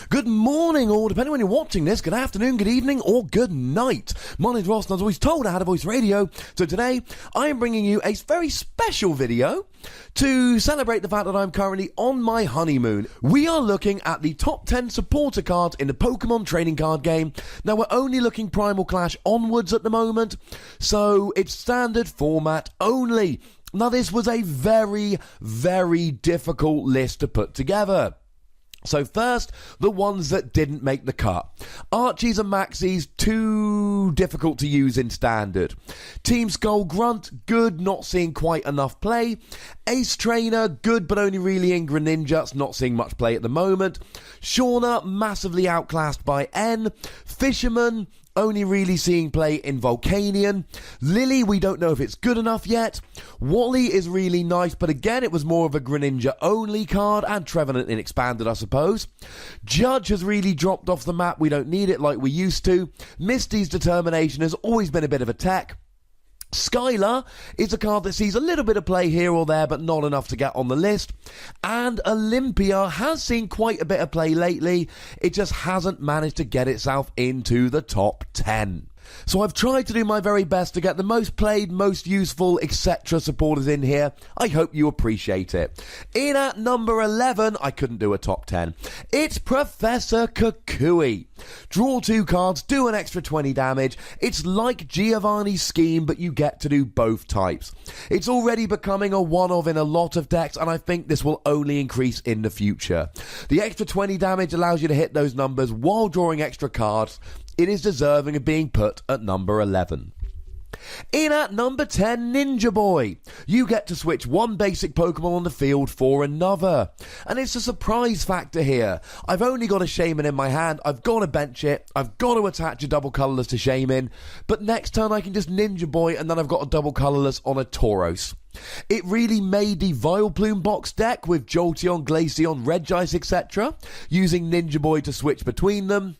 Good morning, or depending when you're watching this, good afternoon, good evening, or good night. My name's Ross, and as always told, I had a voice radio. So today, I am bringing you a very special video to celebrate the fact that I'm currently on my honeymoon. We are looking at the top 10 supporter cards in the Pokémon Trading Card Game. Now, we're only looking Primal Clash onwards at the moment, so it's standard format only. Now, this was a very, very difficult list to put together. So first, the ones that didn't make the cut. Archies and Maxies, too difficult to use in standard. Team Skull Grunt, good, not seeing quite enough play. Ace Trainer, good, but only really in Greninja, not seeing much play at the moment. Shauna, massively outclassed by N. Fisherman, only really seeing play in Volcanion. Lily, we don't know if it's good enough yet. Wally is really nice, but again, it was more of a Greninja only card, and Trevenant in Expanded, I suppose. Judge has really dropped off the map. We don't need it like we used to. Misty's Determination has always been a bit of a tech. Skylar is a card that sees a little bit of play here or there, but not enough to get on the list. And Olympia has seen quite a bit of play lately. It just hasn't managed to get itself into the top 10. So I've tried to do my very best to get the most played, most useful, etc. supporters in here. I hope you appreciate it. In at number 11, I couldn't do a top 10. It's Professor KUKUI. Draw 2 cards, do an extra 20 damage. It's like Giovanni's scheme, but you get to do both types. It's already becoming a one-of in a lot of decks, and I think this will only increase in the future. The extra 20 damage allows you to hit those numbers while drawing extra cards. It is deserving of being put at number 11. In at number 10, Ninja Boy. You get to switch one basic Pokemon on the field for another. And it's a surprise factor here. I've only got a Shaman in my hand, I've got to bench it, I've got to attach a double colourless to Shaman, but next turn I can just Ninja Boy and then I've got a double colourless on a Tauros. It really made the Vileplume box deck with Jolteon, Glaceon, Regice, etc. using Ninja Boy to switch between them.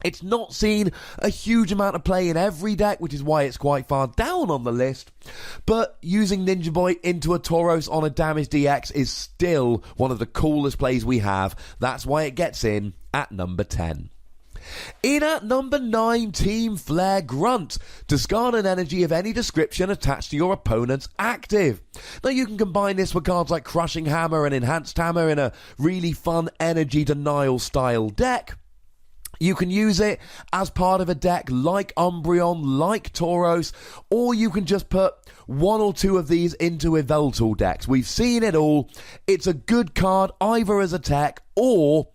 It's not seen a huge amount of play in every deck, which is why it's quite far down on the list. But using Ninja Boy into a Tauros on a damage DX is still one of the coolest plays we have. That's why it gets in at number 10. In at number 9, Team Flare Grunt. Discard an energy of any description attached to your opponent's active. Now you can combine this with cards like Crushing Hammer and Enhanced Hammer in a really fun energy denial style deck. You can use it as part of a deck like Umbreon, like Tauros, or you can just put one or two of these into Yveltal decks. We've seen it all. It's a good card either as a tech or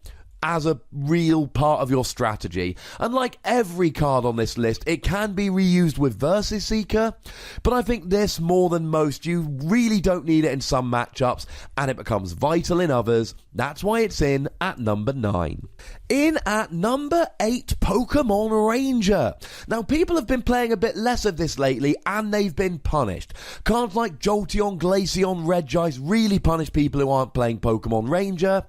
as a real part of your strategy. And like every card on this list, it can be reused with Versus Seeker, but I think this, more than most, you really don't need it in some matchups, and it becomes vital in others. That's why it's in at number 9. In at number 8, Pokémon Ranger. Now, people have been playing a bit less of this lately, and they've been punished. Cards like Jolteon, Glaceon, Regice really punish people who aren't playing Pokémon Ranger.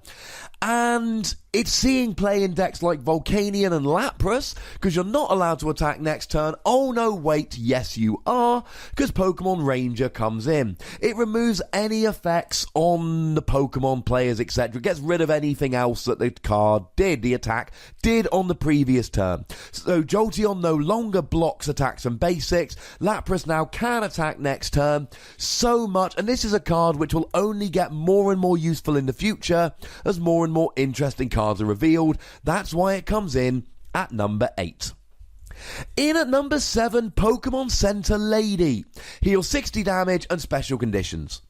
And it's seeing play in decks like Volcanion and Lapras, because you're not allowed to attack next turn. Oh no, wait, yes you are, because Pokemon Ranger comes in. It removes any effects on the Pokemon players, etc. It gets rid of anything else that the card did, the attack did on the previous turn. So Jolteon no longer blocks attacks and basics. Lapras now can attack next turn. So much, and this is a card which will only get more and more useful in the future as more and more interesting cards are revealed. That's why it comes in at number 8. In at number 7, Pokemon Center Lady. Heals 60 damage and special conditions.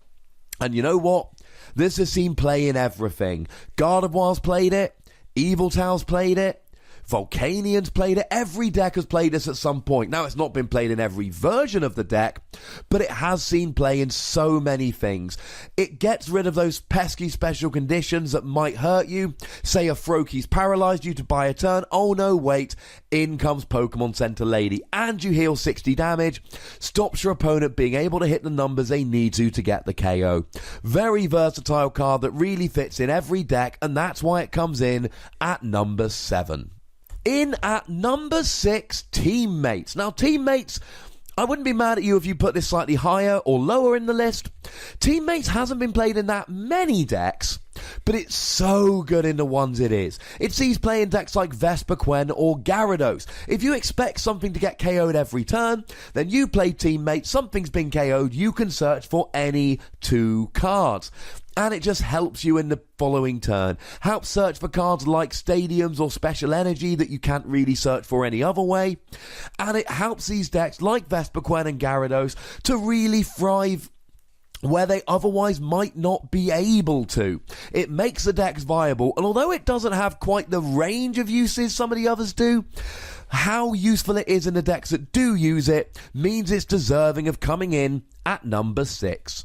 And you know what? This has seen play in everything. Gardevoir's played it. Eviltal's played it. Volcanion's played it. Every deck has played this at some point. Now, it's not been played in every version of the deck, but it has seen play in so many things. It gets rid of those pesky special conditions that might hurt you. Say a Froakie's paralyzed you to buy a turn. Oh no, wait. In comes Pokemon Center Lady, and you heal 60 damage. Stops your opponent being able to hit the numbers they need to get the KO. Very versatile card that really fits in every deck, and that's why it comes in at number 7. In at number 6, Teammates. Now, Teammates I wouldn't be mad at you if you put this slightly higher or lower in the list. Teammates hasn't been played in that many decks, but it's so good in the ones it is. It sees play in decks like Vespiquen or Gyarados. If you expect something to get KO'd every turn, then you play Teammates, something's been KO'd, you can search for any 2 cards. And it just helps you in the following turn. Helps search for cards like Stadiums or Special Energy that you can't really search for any other way. And it helps these decks like Vespiquen and Gyarados to really thrive where they otherwise might not be able to. It makes the decks viable, and although it doesn't have quite the range of uses some of the others do, how useful it is in the decks that do use it means it's deserving of coming in at number 6.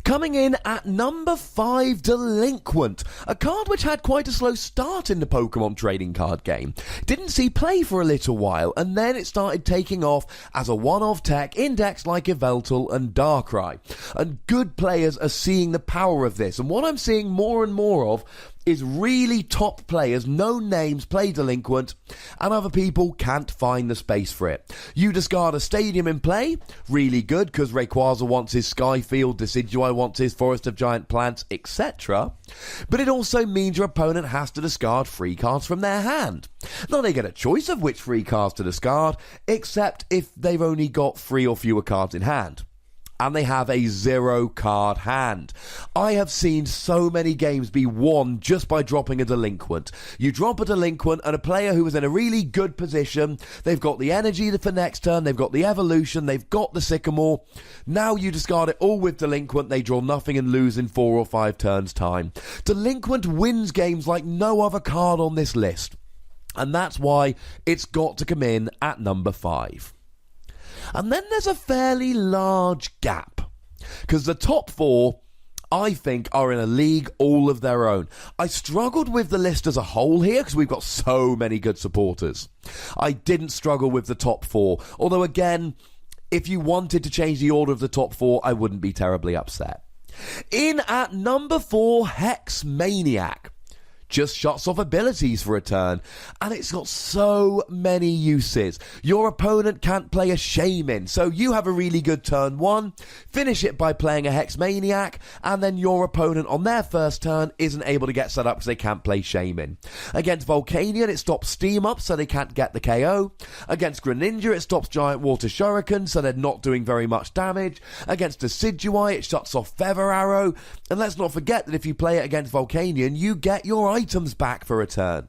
Coming in at number 5, Delinquent, a card which had quite a slow start in the Pokémon Trading Card Game. Didn't see play for a little while, and then it started taking off as a one-off tech in decks like Yveltal and Darkrai. And good players are seeing the power of this, and what I'm seeing more and more of is really top players, no names, play Delinquent, and other people can't find the space for it. You discard a Stadium in play, really good, because Rayquaza wants his Skyfield, Decidueye wants his Forest of Giant Plants, etc. But it also means your opponent has to discard free cards from their hand. Now they get a choice of which free cards to discard, except if they've only got 3 or fewer cards in hand. And they have a 0-card hand. I have seen so many games be won just by dropping a Delinquent. You drop a Delinquent and a player who is in a really good position, they've got the energy for next turn, they've got the evolution, they've got the Sycamore. Now you discard it all with Delinquent, they draw nothing and lose in 4 or 5 turns time. Delinquent wins games like no other card on this list. And that's why it's got to come in at number 5. And then there's a fairly large gap, because the top 4, I think, are in a league all of their own. I struggled with the list as a whole here, because we've got so many good supporters. I didn't struggle with the top 4, although again, if you wanted to change the order of the top 4, I wouldn't be terribly upset. In at number 4, Hex Maniac. Just shuts off abilities for a turn, and it's got so many uses. Your opponent can't play a Shaman, so you have a really good turn 1, finish it by playing a Hex Maniac, and then your opponent on their first turn isn't able to get set up because they can't play Shaman. Against Volcanion, it stops Steam Up so they can't get the KO. Against Greninja, it stops Giant Water Shuriken so they're not doing very much damage. Against Decidueye, it shuts off Feather Arrow, and let's not forget that if you play it against Volcanion, you get your items back for a turn.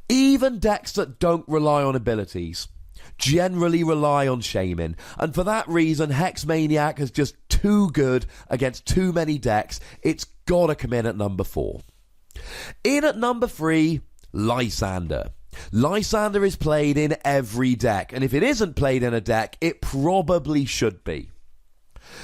Even decks that don't rely on abilities generally rely on Shaman, and for that reason Hex Maniac is just too good against too many decks. It's gotta come in at number 4. In at number 3, Lysandre. Lysandre is played in every deck, and if it isn't played in a deck, it probably should be.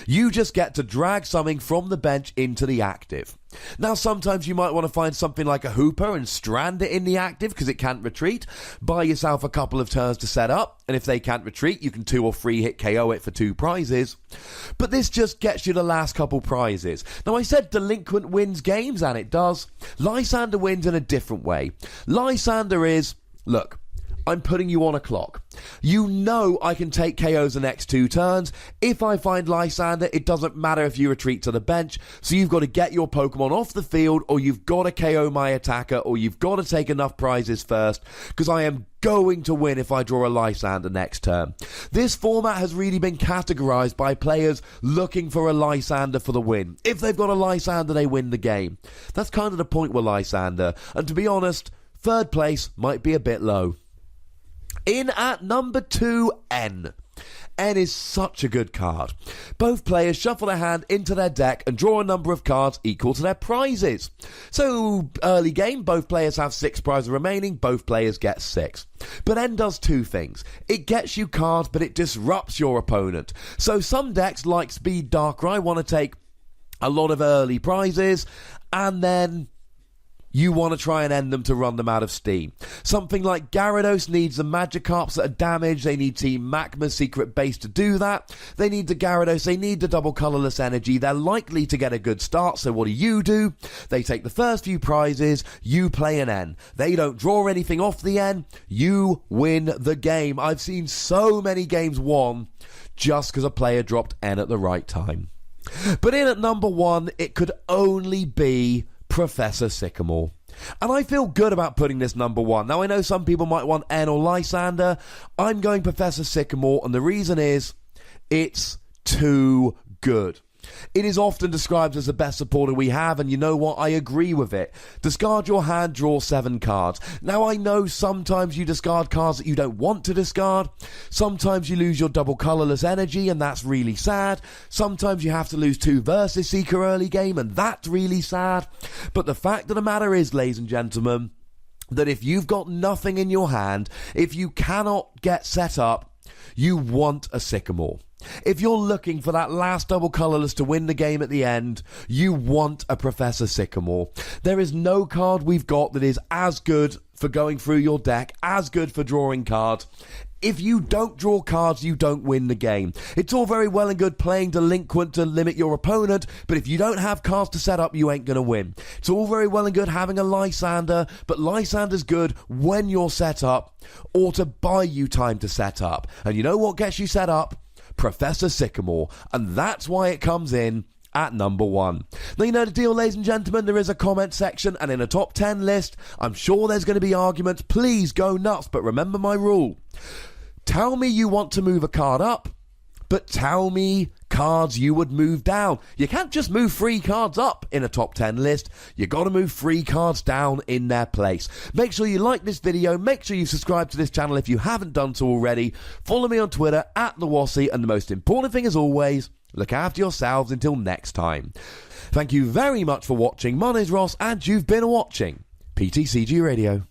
You just get to drag something from the bench into the active. Now, sometimes you might want to find something like a Hooper and strand it in the active because it can't retreat. Buy yourself a couple of turns to set up, and if they can't retreat, you can 2 or 3 hit KO it for 2 prizes. But this just gets you the last couple prizes. Now, I said Delinquent wins games, and it does. Lysandre wins in a different way. Lysandre is, look, I'm putting you on a clock. You know I can take KOs the next 2 turns. If I find Lysandre, it doesn't matter if you retreat to the bench. So you've got to get your Pokemon off the field, or you've got to KO my attacker, or you've got to take enough prizes first, because I am going to win if I draw a Lysandre next turn. This format has really been categorized by players looking for a Lysandre for the win. If they've got a Lysandre, they win the game. That's kind of the point with Lysandre. And to be honest, 3rd place might be a bit low. In at number 2, N. N is such a good card. Both players shuffle their hand into their deck and draw a number of cards equal to their prizes. So, early game, both players have 6 prizes remaining, both players get 6. But N does 2 things. It gets you cards, but it disrupts your opponent. So some decks, like Speed Darkrai, want to take a lot of early prizes, and then you want to try and end them to run them out of steam. Something like Gyarados needs the Magikarps that are damaged. They need Team Magma's secret base to do that. They need the Gyarados. They need the double colourless energy. They're likely to get a good start, so what do? They take the first few prizes. You play an N. They don't draw anything off the N. You win the game. I've seen so many games won just because a player dropped N at the right time. But in at number 1, it could only be Professor Sycamore. And I feel good about putting this number 1. Now, I know some people might want N or Lysandre. I'm going Professor Sycamore, and the reason is it's too good. It is often described as the best supporter we have, and you know what? I agree with it. Discard your hand, draw 7 cards. Now, I know sometimes you discard cards that you don't want to discard. Sometimes you lose your double colourless energy, and that's really sad. Sometimes you have to lose 2 versus Seeker early game, and that's really sad. But the fact of the matter is, ladies and gentlemen, that if you've got nothing in your hand, if you cannot get set up, you want a Sycamore. If you're looking for that last double colourless to win the game at the end, you want a Professor Sycamore. There is no card we've got that is as good for going through your deck, as good for drawing cards. If you don't draw cards, you don't win the game. It's all very well and good playing Delinquent to limit your opponent, but if you don't have cards to set up, you ain't going to win. It's all very well and good having a Lysandre, but Lysandre's good when you're set up or to buy you time to set up. And you know what gets you set up? Professor Sycamore, and that's why it comes in at number 1. Now, you know the deal, ladies and gentlemen, there is a comment section, and in a top 10 list, I'm sure there's going to be arguments. Please go nuts, but remember my rule. Tell me you want to move a card up, but tell me cards you would move down. You can't just move 3 cards up in a top 10 list. You got to move 3 cards down in their place. Make sure you like this video. Make sure you subscribe to this channel if you haven't done so already. Follow me on Twitter @TheWassy, and the most important thing as always, look after yourselves until next time. Thank you very much for watching. My name's Ross, and you've been watching PTCG Radio.